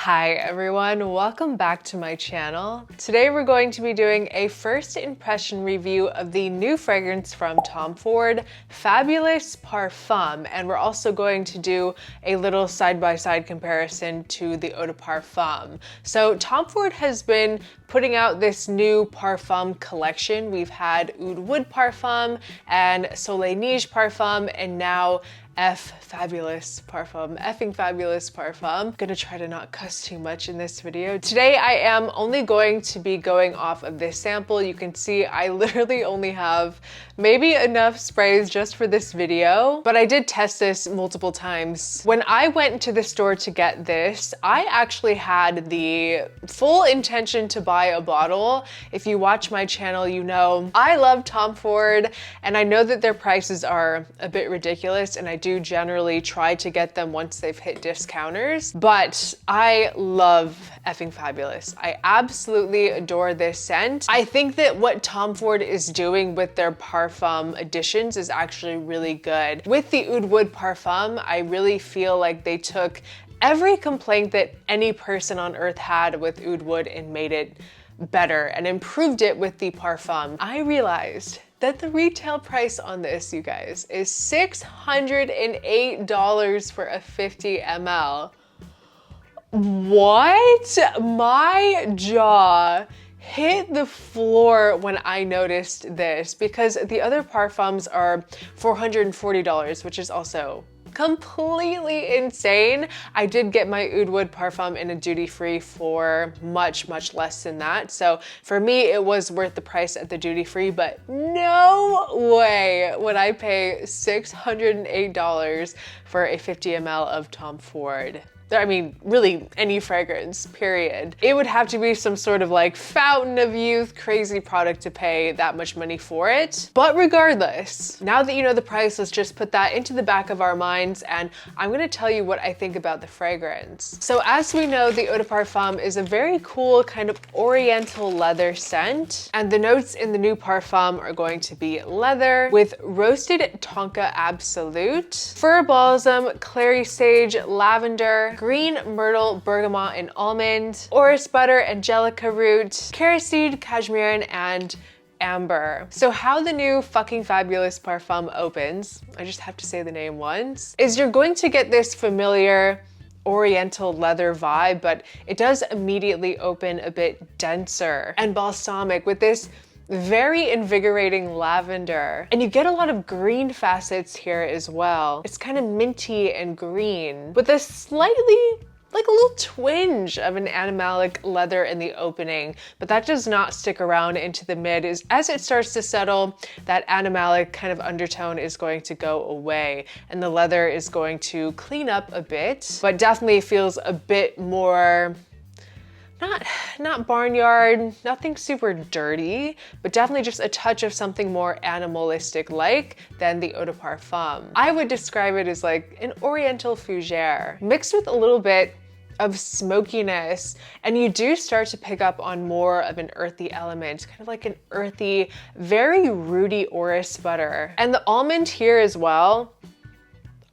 Hi everyone, welcome back to my channel. Today we're going to be doing a first impression review of the new fragrance from Tom Ford, Fabulous Parfum, and we're also going to do a little side-by-side comparison to the Eau de Parfum. So Tom Ford has been putting out this new Parfum collection. We've had Oud Wood Parfum and Soleil Neige Parfum, and now Fabulous Parfum, effing Fabulous Parfum. Gonna try to not cuss too much in this video. Today I am only going to be going off of this sample. You can see I literally only have maybe enough sprays just for this video, but I did test this multiple times. When I went to the store to get this, I actually had the full intention to buy a bottle. If you watch my channel, you know I love Tom Ford, and I know that their prices are a bit ridiculous, and I do generally try to get them once they've hit discounters, but I love effing Fabulous. I absolutely adore this scent. I think that what Tom Ford is doing with their Parfum additions is actually really good. With the Oud Wood Parfum, I really feel like they took every complaint that any person on earth had with Oud Wood and made it better and improved it with the Parfum. I realized that the retail price on this, you guys, is $608 for a 50 ml. What? My jaw hit the floor when I noticed this, because the other parfums are $440, which is also completely insane. I did get my Oud Wood Parfum in a duty-free for much less than that. So for me, it was worth the price at the duty-free, but no way would I pay $608 for a 50 ml of Tom Ford. I mean, really any fragrance, period. It would have to be some sort of like fountain of youth, crazy product to pay that much money for it. But regardless, now that you know the price, let's just put that into the back of our minds, and I'm gonna tell you what I think about the fragrance. So as we know, the Eau de Parfum is a very cool kind of oriental leather scent, and the notes in the new Parfum are going to be leather with roasted tonka absolute, fir balsam, clary sage, lavender, green myrtle, bergamot, and almond, orris butter, angelica root, cariceide, cashmere, and amber. So how the new fucking Fabulous Parfum opens, I just have to say the name once, is you're going to get this familiar oriental leather vibe, but it does immediately open a bit denser and balsamic with this very invigorating lavender. And you get a lot of green facets here as well. It's kind of minty and green with a slightly, like a little twinge of an animalic leather in the opening, but that does not stick around into the mid. As it starts to settle, that animalic kind of undertone is going to go away, and the leather is going to clean up a bit, but definitely feels a bit more not barnyard, nothing super dirty, but definitely just a touch of something more animalistic-like than the Eau de Parfum. I would describe it as like an oriental fougere mixed with a little bit of smokiness, and you do start to pick up on more of an earthy element, kind of like an earthy, very rooty orris butter. And the almond here as well,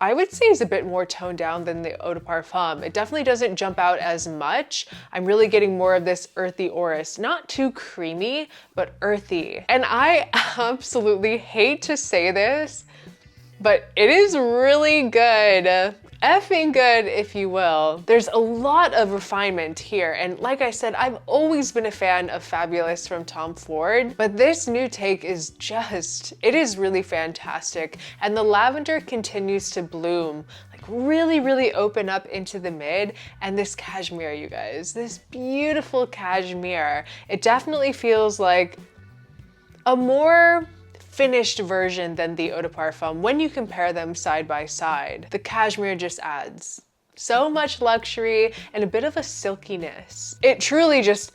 I would say is a bit more toned down than the Eau de Parfum. It definitely doesn't jump out as much. I'm really getting more of this earthy orris, not too creamy, but earthy. And I absolutely hate to say this, but it is really good. Effing good, if you will. There's a lot of refinement here, and like I said, I've always been a fan of Fabulous from Tom Ford, but this new take is just, it is really fantastic, and the lavender continues to bloom, like really open up into the mid, and this cashmere, you guys, this beautiful cashmere, it definitely feels like a more finished version than the Eau de Parfum when you compare them side by side. The cashmere just adds so much luxury and a bit of a silkiness. It truly just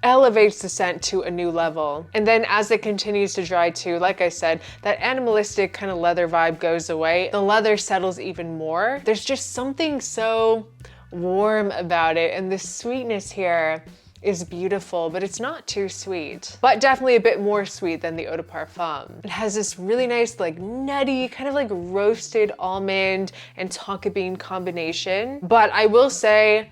elevates the scent to a new level. And then as it continues to dry too, like I said, that animalistic kind of leather vibe goes away. The leather settles even more. There's just something so warm about it, and the sweetness here is beautiful, but it's not too sweet, but definitely a bit more sweet than the Eau de Parfum. It has this really nice, like nutty, kind of like roasted almond and tonka bean combination. But I will say,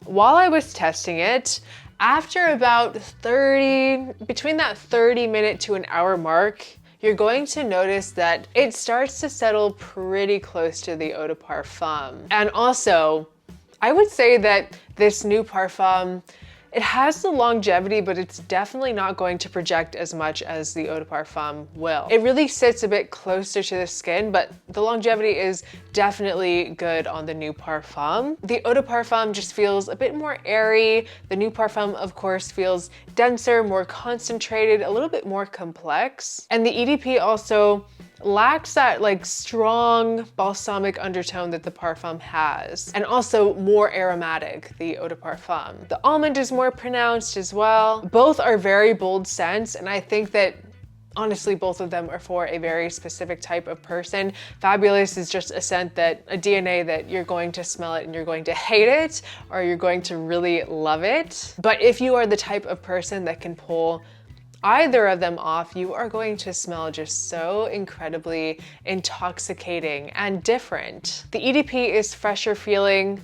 while I was testing it, after about between that 30-minute to an hour mark, you're going to notice that it starts to settle pretty close to the eau de parfum. And also, I would say that this new parfum, it has the longevity, but it's definitely not going to project as much as the eau de parfum will. It really sits a bit closer to the skin, but the longevity is definitely good on the new parfum. The eau de parfum just feels a bit more airy. The new parfum, of course, feels denser, more concentrated, a little bit more complex. And the EDP also lacks that like strong balsamic undertone that the parfum has, and also more aromatic, the eau de parfum. The almond is more pronounced as well. Both are very bold scents, and I think that honestly, both of them are for a very specific type of person. Fabulous is just a scent that, a DNA that you're going to smell it and you're going to hate it, or you're going to really love it. But if you are the type of person that can pull either of them off, you are going to smell just so incredibly intoxicating and different. The EDP is fresher feeling,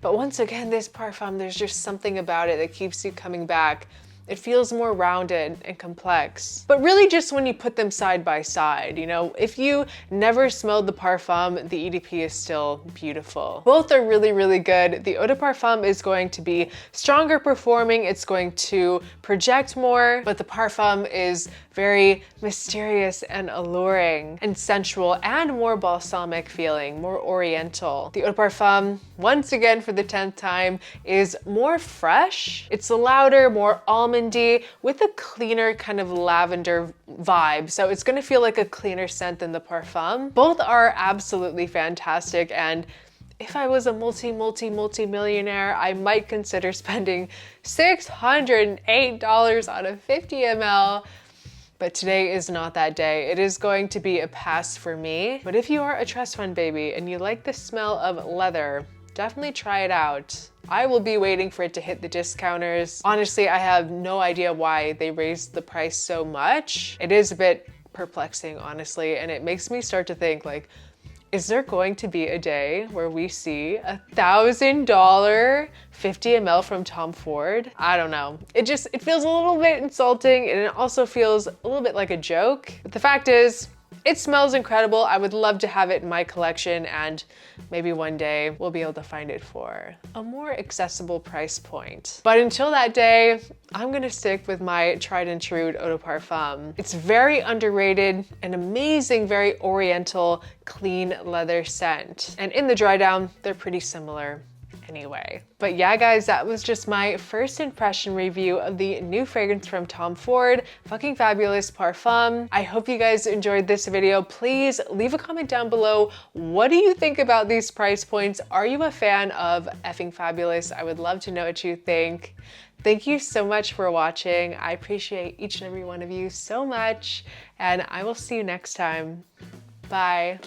but once again, this parfum, there's just something about it that keeps you coming back. It feels more rounded and complex. But really just when you put them side by side, you know, if you never smelled the parfum, the EDP is still beautiful. Both are really, really good. The eau de parfum is going to be stronger performing. It's going to project more, but the parfum is very mysterious and alluring and sensual and more balsamic feeling, more oriental. The eau de parfum, once again for the 10th time, is more fresh. It's louder, more almondy, with a cleaner kind of lavender vibe. So it's gonna feel like a cleaner scent than the parfum. Both are absolutely fantastic, and if I was a multi-millionaire, I might consider spending $608 on a 50 ml. But today is not that day. It is going to be a pass for me. But if you are a trust fund baby and you like the smell of leather, definitely try it out. I will be waiting for it to hit the discounters. Honestly, I have no idea why they raised the price so much. It is a bit perplexing, honestly, and it makes me start to think like, is there going to be a day where we see $1,000 50 ml from Tom Ford? I don't know. It feels a little bit insulting, and it also feels a little bit like a joke. But the fact is, it smells incredible. I would love to have it in my collection, and maybe one day we'll be able to find it for a more accessible price point. But until that day, I'm gonna stick with my tried and true eau de parfum. It's very underrated, an amazing, very oriental, clean leather scent. And in the dry down, they're pretty similar anyway. But yeah, guys, that was just my first impression review of the new fragrance from Tom Ford, Fucking Fabulous Parfum. I hope you guys enjoyed this video. Please leave a comment down below. What do you think about these price points? Are you a fan of Effing Fabulous? I would love to know what you think. Thank you so much for watching. I appreciate each and every one of you so much, and I will see you next time. Bye.